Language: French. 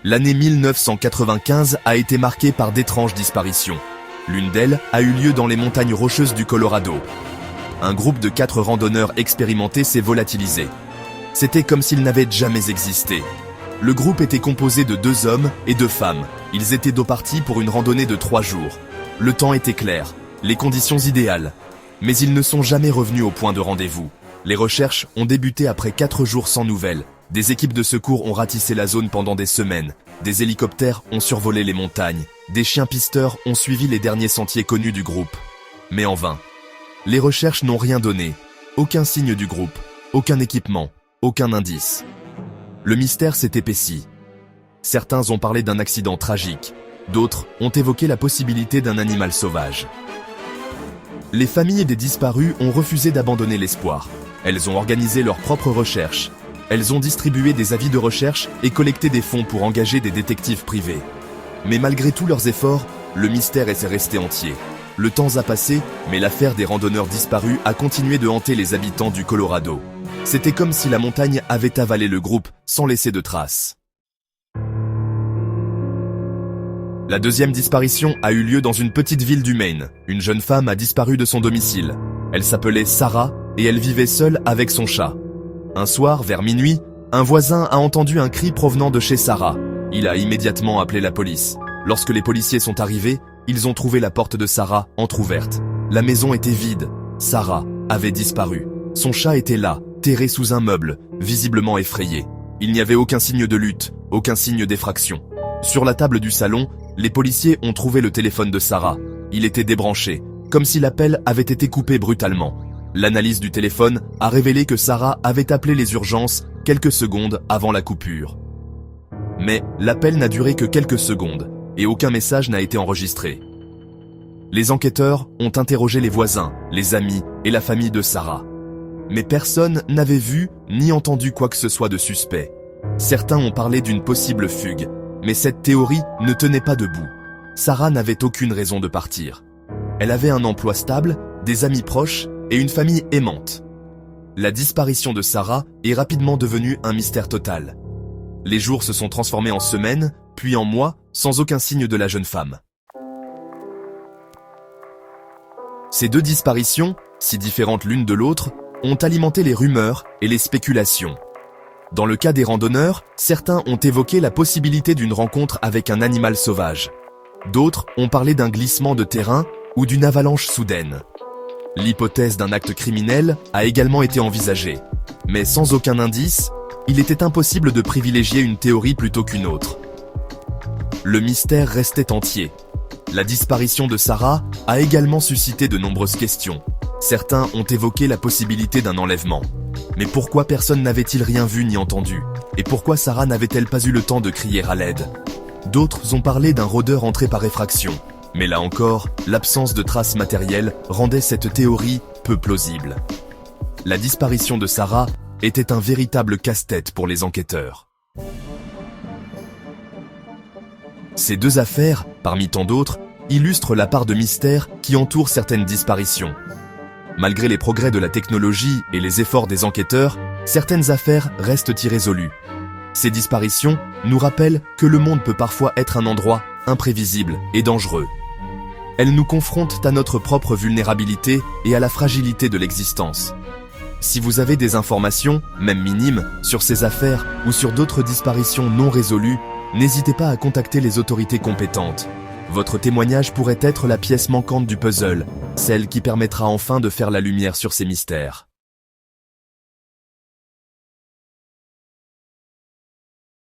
L'année 1995 a été marquée par d'étranges disparitions. L'une d'elles a eu lieu dans les montagnes rocheuses du Colorado. Un groupe de 4 randonneurs expérimentés s'est volatilisé. C'était comme s'ils n'avaient jamais existé. Le groupe était composé de 2 hommes et 2 femmes. Ils étaient dos partis pour une randonnée de 3 jours. Le temps était clair, les conditions idéales. Mais ils ne sont jamais revenus au point de rendez-vous. Les recherches ont débuté après 4 jours sans nouvelles. Des équipes de secours ont ratissé la zone pendant des semaines. Des hélicoptères ont survolé les montagnes. Des chiens pisteurs ont suivi les derniers sentiers connus du groupe. Mais en vain. Les recherches n'ont rien donné. Aucun signe du groupe. Aucun équipement. Aucun indice. Le mystère s'est épaissi. Certains ont parlé d'un accident tragique. D'autres ont évoqué la possibilité d'un animal sauvage. Les familles des disparus ont refusé d'abandonner l'espoir. Elles ont organisé leurs propres recherches. Elles ont distribué des avis de recherche et collecté des fonds pour engager des détectives privés. Mais malgré tous leurs efforts, le mystère est resté entier. Le temps a passé, mais l'affaire des randonneurs disparus a continué de hanter les habitants du Colorado. C'était comme si la montagne avait avalé le groupe sans laisser de traces. La deuxième disparition a eu lieu dans une petite ville du Maine. Une jeune femme a disparu de son domicile. Elle s'appelait Sarah et elle vivait seule avec son chat. Un soir, vers minuit, un voisin a entendu un cri provenant de chez Sarah. Il a immédiatement appelé la police. Lorsque les policiers sont arrivés, ils ont trouvé la porte de Sarah entrouverte. La maison était vide. Sarah avait disparu. Son chat était là, terré sous un meuble, visiblement effrayé. Il n'y avait aucun signe de lutte, aucun signe d'effraction. Sur la table du salon, les policiers ont trouvé le téléphone de Sarah. Il était débranché, comme si l'appel avait été coupé brutalement. L'analyse du téléphone a révélé que Sarah avait appelé les urgences quelques secondes avant la coupure. Mais l'appel n'a duré que quelques secondes, et aucun message n'a été enregistré. Les enquêteurs ont interrogé les voisins, les amis et la famille de Sarah. Mais personne n'avait vu ni entendu quoi que ce soit de suspect. Certains ont parlé d'une possible fugue, mais cette théorie ne tenait pas debout. Sarah n'avait aucune raison de partir. Elle avait un emploi stable, des amis proches et une famille aimante. La disparition de Sarah est rapidement devenue un mystère total. Les jours se sont transformés en semaines, puis en mois, sans aucun signe de la jeune femme. Ces 2 disparitions, si différentes l'une de l'autre, ont alimenté les rumeurs et les spéculations. Dans le cas des randonneurs, certains ont évoqué la possibilité d'une rencontre avec un animal sauvage. D'autres ont parlé d'un glissement de terrain ou d'une avalanche soudaine. L'hypothèse d'un acte criminel a également été envisagée. Mais sans aucun indice, il était impossible de privilégier une théorie plutôt qu'une autre. Le mystère restait entier. La disparition de Sarah a également suscité de nombreuses questions. Certains ont évoqué la possibilité d'un enlèvement. Mais pourquoi personne n'avait-il rien vu ni entendu? Et pourquoi Sarah n'avait-elle pas eu le temps de crier à l'aide? D'autres ont parlé d'un rôdeur entré par effraction. Mais là encore, l'absence de traces matérielles rendait cette théorie peu plausible. La disparition de Sarah était un véritable casse-tête pour les enquêteurs. Ces 2 affaires, parmi tant d'autres, illustrent la part de mystère qui entoure certaines disparitions. Malgré les progrès de la technologie et les efforts des enquêteurs, certaines affaires restent irrésolues. Ces disparitions nous rappellent que le monde peut parfois être un endroit imprévisible et dangereux. Elles nous confrontent à notre propre vulnérabilité et à la fragilité de l'existence. Si vous avez des informations, même minimes, sur ces affaires ou sur d'autres disparitions non résolues, n'hésitez pas à contacter les autorités compétentes. Votre témoignage pourrait être la pièce manquante du puzzle, celle qui permettra enfin de faire la lumière sur ces mystères.